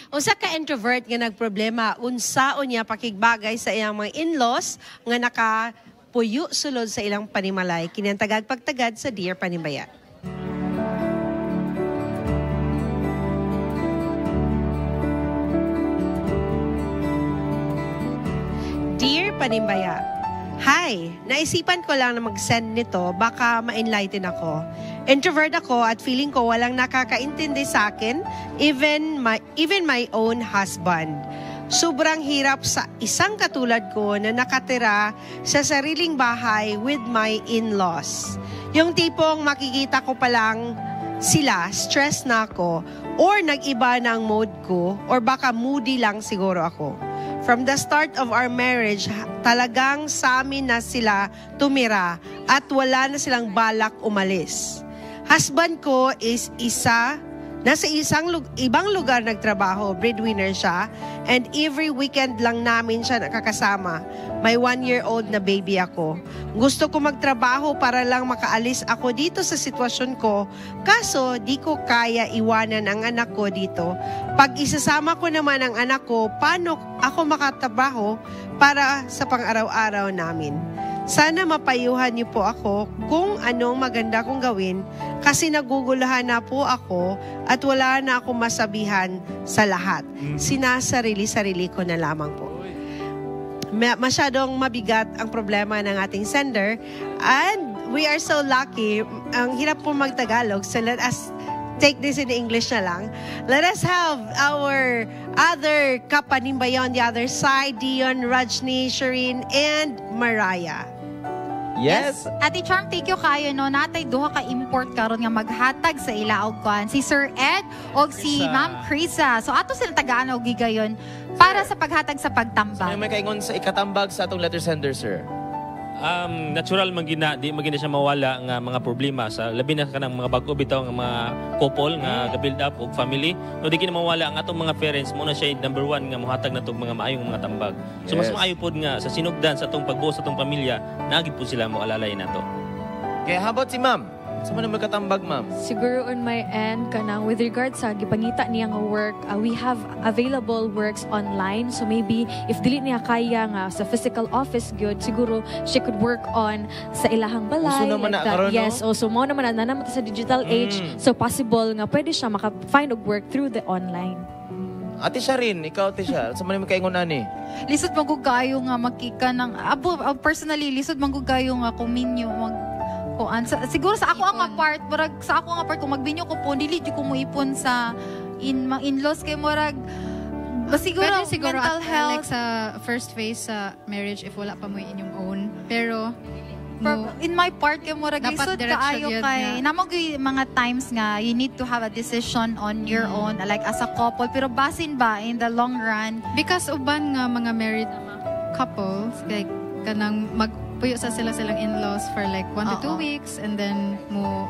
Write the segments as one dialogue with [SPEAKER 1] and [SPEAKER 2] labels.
[SPEAKER 1] Usa ka introvert nga nagproblema unsaon niya pakigbagay sa iyang mga in-laws nga nakapuyo sulod sa ilang panimalay. Kini ang tagag pagtagad sa Dear Panimbayat. Dear Panimbayat, hi! Naisipan ko lang na mag-send nito, baka ma-enlighten ako. Introvert ako at feeling ko walang nakakaintindi sa akin, even my own husband. Sobrang hirap sa isang katulad ko na nakatira sa sariling bahay with my in-laws. Yung tipong makikita ko pa lang sila, stress na ako, or nag-iba na ang mode ko, or baka moody lang siguro ako. From the start of our marriage, talagang sa amin na sila tumira at wala na silang balak umalis. Husband ko is nasa ibang lugar nagtrabaho, breadwinner siya, and every weekend lang namin siya nakakasama. May 1-year-old na baby ako. Gusto ko magtrabaho para lang makaalis ako dito sa sitwasyon ko, kaso di ko kaya iwanan ang anak ko dito. Pag isasama ko naman ang anak ko, paano ako makatrabaho para sa pang-araw-araw namin? Sana mapayuhan niyo po ako kung anong maganda kong gawin kasi naguguluhan na po ako at wala na akong masabihan sa lahat. Sinasarili-sarili ko na lamang po. Masyadong mabigat ang problema ng ating sender and we are so lucky. Ang hirap po mag-Tagalog, so let us take this in English na lang. Let us have our other kapanimbayan on the other side, Dion, Rajni, Shireen, and Mariah.
[SPEAKER 2] Yes.
[SPEAKER 3] Ate Charm, thank you kayo, no? Natay duha ka import karon nga maghatag sa ila og kuan. Si Sir Ed o si Ma'am Krisa. So ato sila tagaan og gigayon para sa paghatag sa pagtambag.
[SPEAKER 2] May kaingon sa ikatambag sa atong letter sender, sir.
[SPEAKER 4] Natural di magina siya mawala nga mga problema sa labi na kanang mga bag-o bitaw nga mga couple nga ga-build up og family. No di kina mawala ang atong mga parents mo na siya number 1 nga mohatag natong mga maayong mga tambag. So mas maayo pod nga sa sinugdan sa atong pagbuo sa atong pamilya, nagid po sila mo alalay nato.
[SPEAKER 2] Okay, how about si ma'am? Sa man magkatambag, ma'am?
[SPEAKER 5] Siguro on my end, kanang with regards sa gipangita niya nga work, we have available works online. So maybe if dili niya kaya nga sa physical office gyud, siguro she could work on sa ilahang balay.
[SPEAKER 2] Uso naman
[SPEAKER 5] like
[SPEAKER 2] na karon,
[SPEAKER 5] yes,
[SPEAKER 2] no?
[SPEAKER 5] also mo naman na naman sa digital age. So possible nga pwede siya maka-find og work through the online.
[SPEAKER 2] Ate Shireen, ikaw ate siya. Sa man kaingon ani?
[SPEAKER 3] Lisod magugayo nga makika ng personally lisod magugayo nga kuminyo siguro sa ako ang part, kung magbinyo ko po, dili di ko mo ipon sa in-laws kay morag siguro mental health.
[SPEAKER 6] Like sa first phase sa marriage if wala pa mo inyong own. Pero
[SPEAKER 3] in my part kay morag lisod kaayo kay namang mga times nga you need to have a decision on your own like as a couple pero basin ba in the long run
[SPEAKER 6] because uban nga mga married couples like kanang puyo sa silang in-laws for like 1 to 2 weeks and then mo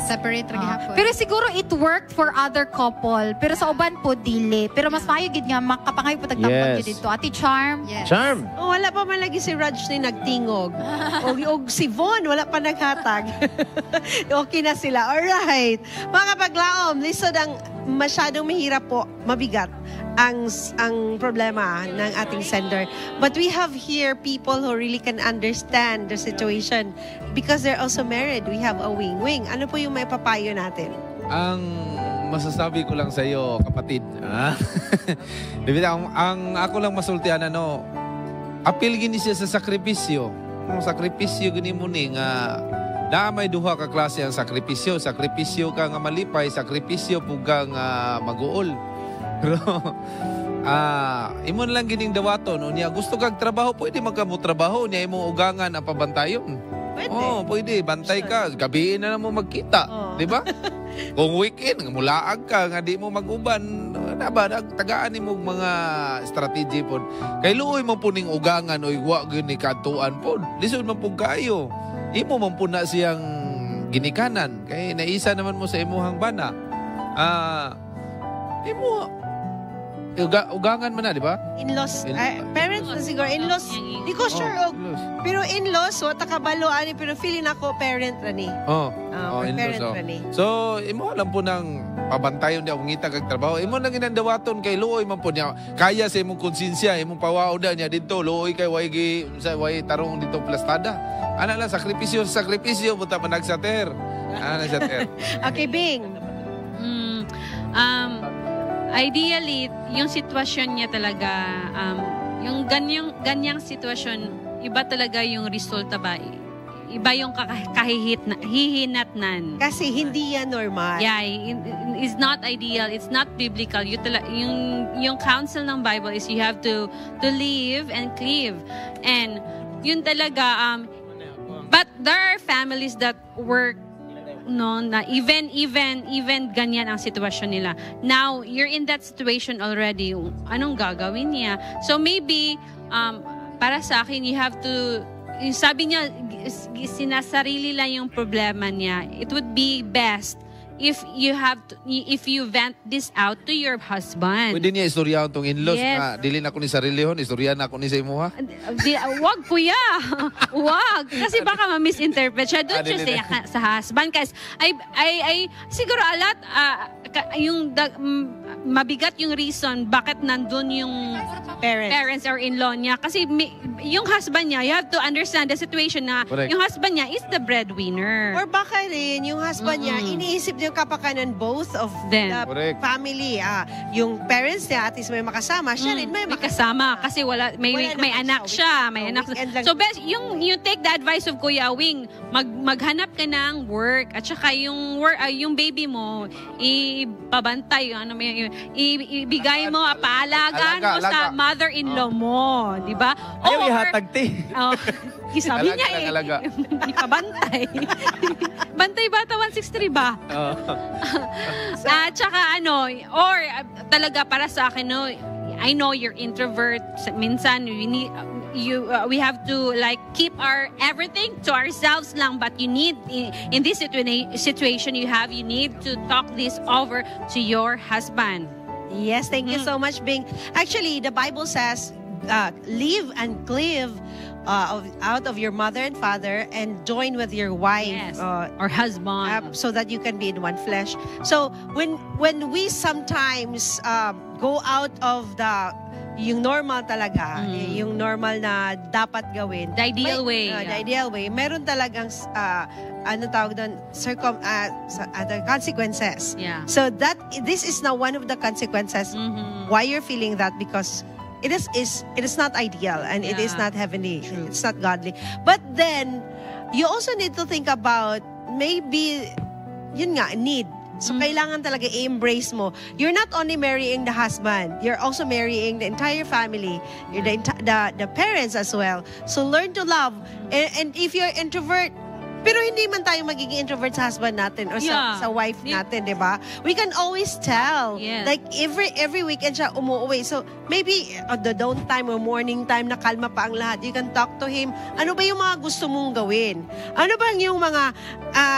[SPEAKER 6] separate ra gihapon.
[SPEAKER 3] Pero siguro it worked for other couple. Pero sa uban po dili. Pero mas maayo gid nga makapangayo po tagtambag
[SPEAKER 2] Yes.
[SPEAKER 3] dito. Ate Charm.
[SPEAKER 6] Yes.
[SPEAKER 2] Charm!
[SPEAKER 1] Wala pa man lagi si Rajni nagtingog. og si Von, wala pa naghatag. Okay na sila. Alright. Mga kapaglaom, lisod ang masyadong mahirap po, mabigat ang problema ng ating sender. But we have here people who really can understand the situation because they're also married. We have a wing-wing. Ano po yung may papayo natin?
[SPEAKER 7] Ang masasabi ko lang sa iyo, kapatid, ang ako lang masultihan, apil gini siya sa sakripisyo. Ang sakripisyo gini mo ni nga may duha ka klase ang sakripisyo. Sakripisyo ka nga malipay, sakripisyo po ka nga mag-uol. Pero, imon lang gining dawaton. Niya, gusto kag trabaho, pwede magkamutrabaho. Niya, imong ugangan ang pabantayon.
[SPEAKER 1] Pwede.
[SPEAKER 7] Pwede. Bantay ka. Gabiin na mo magkita. Di ba? Kung weekend, mulaag ka, nga di mo mag-uban. Tagaan mo mga strategy po. Kay luoy mo po ning ugangan o iwa gini kantuan po. Lisod man po kayo. Imo man po na siyang ginikanan. Kay naisa naman mo sa imuhang bana. Imo Ugangan man na, di ba?
[SPEAKER 1] In-laws,
[SPEAKER 7] In-
[SPEAKER 1] parents na siguro, in-laws, di ko sure, pero in-laws, so, takabalo, ani, pero feeling ako, parent na ni.
[SPEAKER 7] In-laws.
[SPEAKER 1] Parent na ni.
[SPEAKER 7] So, imo lang po ng pabantayon niya kung ngita kag trabaho. Imo nang inandawaton kay luoy man po niya. Kaya sa imong konsensya, imong pawao na niya dito, luoy kay way tarong dito plastada. Ana lang sakripisyo buta managsater. Ana sa ter.
[SPEAKER 1] Okay, Bing.
[SPEAKER 8] Ideally, yung sitwasyon niya talaga, yung ganyang sitwasyon, iba talaga yung resulta ba? Iba yung hihinatnan.
[SPEAKER 1] Kasi hindi yan normal.
[SPEAKER 8] Yeah, it's not ideal. It's not biblical. Yung counsel ng Bible is you have to live and cleave. And yun talaga, but there are families that work na even ganyan ang sitwasyon nila. Now, you're in that situation already. Anong gagawin niya? So maybe, para sa akin, you have to, sabi niya, sinasarili lang yung problema niya. It would be best if you vent this out to your husband.
[SPEAKER 7] Pwede niya istoryahan tong in-laws
[SPEAKER 8] Yes.
[SPEAKER 7] na dili na ko ni sarilihon, istoryahan na ko ni sa imuha.
[SPEAKER 8] Wag, kuya. Wag. Kasi baka ma-misinterpret siya. Don't
[SPEAKER 7] Dili
[SPEAKER 8] just say sa husband. Kasi siguro alat, mabigat yung reason bakit nandun yung parents or in-law niya. Kasi yung husband niya, you have to understand the situation na
[SPEAKER 7] Correct.
[SPEAKER 8] yung husband niya is the breadwinner.
[SPEAKER 1] Or baka rin, yung husband niya, iniisip niya yung kapakanan both of
[SPEAKER 8] Then.
[SPEAKER 1] the
[SPEAKER 7] Correct.
[SPEAKER 1] family. Yung parents niya, at least may makasama. Siya rin may
[SPEAKER 8] May kasama kasi may
[SPEAKER 1] naman
[SPEAKER 8] anak
[SPEAKER 1] siya.
[SPEAKER 8] siya, may
[SPEAKER 1] Weekend.
[SPEAKER 8] anak.
[SPEAKER 1] Weekend lang.
[SPEAKER 8] So best yung take the advice of Kuya Wing, maghanap ka ng work at saka yung yung baby mo ipabantay, ibigay mo, paalagaan mo sa
[SPEAKER 7] Alaga.
[SPEAKER 8] mother-in-law mo, di ba?
[SPEAKER 2] Ayaw ihatag, te.
[SPEAKER 8] Sabi niya
[SPEAKER 7] Alaga.
[SPEAKER 8] ipabantay. Bantay bata 163 ba? At saka or talaga para sa akin, no, I know you're introvert. Minsan, we have to like keep our everything to ourselves lang. But you need, in this situation you need to talk this over to your husband.
[SPEAKER 1] Yes, thank you so much, Bing. Actually, the Bible says, live and cleave out of your mother and father and join with your wife.
[SPEAKER 8] Yes. Or husband.
[SPEAKER 1] So that you can be in one flesh. So when we sometimes go out of yung normal talaga, yung normal na dapat gawin.
[SPEAKER 8] The ideal way.
[SPEAKER 1] The ideal way. Meron talagang tawag doon, consequences.
[SPEAKER 8] Yeah.
[SPEAKER 1] So this is now one of the consequences why you're feeling that, because it is not ideal and it is not heavenly.
[SPEAKER 8] True.
[SPEAKER 1] It's not godly. But then you also need to think about maybe yun nga, need. So kailangan talaga i-embrace mo. You're not only marrying the husband, you're also marrying the entire family, you're the parents as well. So learn to love. And if you're introvert, pero hindi man tayo magiging introvert sa husband natin or sa wife natin, di ba? We can always tell.
[SPEAKER 8] Yes.
[SPEAKER 1] Like every weekend siya umuwi. So maybe the dawn time or morning time na kalma pa ang lahat, you can talk to him. Ano ba yung mga gusto mong gawin? Ano ba yung mga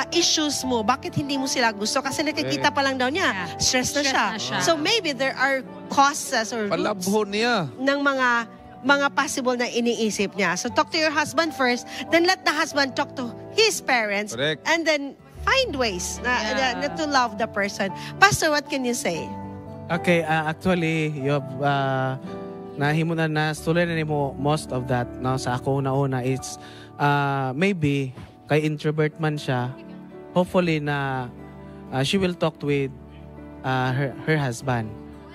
[SPEAKER 1] issues mo? Bakit hindi mo sila gusto? Kasi nakikita pa lang daw niya, stress na siya. So maybe there are causes or
[SPEAKER 7] Palabhon niya.
[SPEAKER 1] ng mga possible na iniisip niya. So talk to your husband first, then let the husband talk to his parents,
[SPEAKER 7] Correct.
[SPEAKER 1] and then find ways na to love the person. Pastor, what can you say?
[SPEAKER 9] Okay, actually, you have nahimo na tuloy na nimo most of that, no, sa ako una it's maybe kay introvert man siya, hopefully na she will talk with her husband.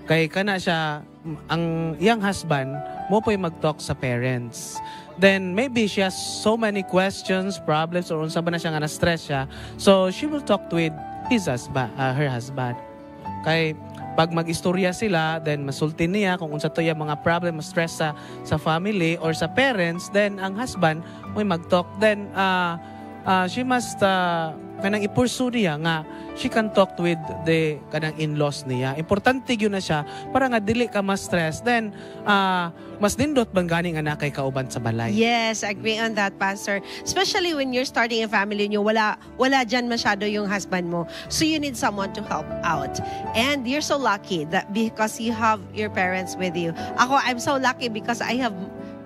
[SPEAKER 9] Kay kana siya, ang young husband mo po'y mag-talk sa parents. Then maybe she has so many questions, problems, or unsa ba na siya nga na-stress siya. So she will talk with his husband, her husband. Kay pag mag-istorya sila, then masultin niya kung unsa to yung mga problem, stress sa family or sa parents, then ang husband mo'y mag-talk. Then she must kanang ipursu niya nga she can talk with the kanang in-laws niya. Importante yun na siya para nga dili ka ma-stress. Then, mas nindot bang ganing anak kay kauban sa balay.
[SPEAKER 1] Yes, I agree on that, Pastor. Especially when you're starting a family nyo, wala dyan masyado yung husband mo. So you need someone to help out. And you're so lucky that because you have your parents with you. Ako, I'm so lucky because I have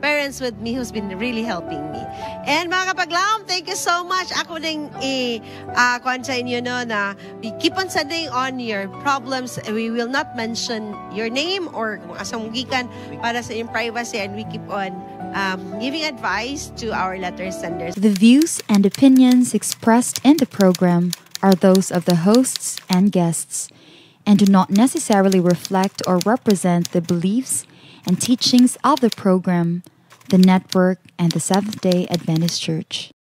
[SPEAKER 1] parents with me who's been really helping me. And mga kapaglaom, thank you so much. Ako ding kuhan sa inyo no, na we keep on sending on your problems. We will not mention your name or kung asang gikan para sa yung privacy, and we keep on giving advice to our letter senders.
[SPEAKER 10] The views and opinions expressed in the program are those of the hosts and guests and do not necessarily reflect or represent the beliefs and teachings of the program, the network, and the Seventh-day Adventist Church.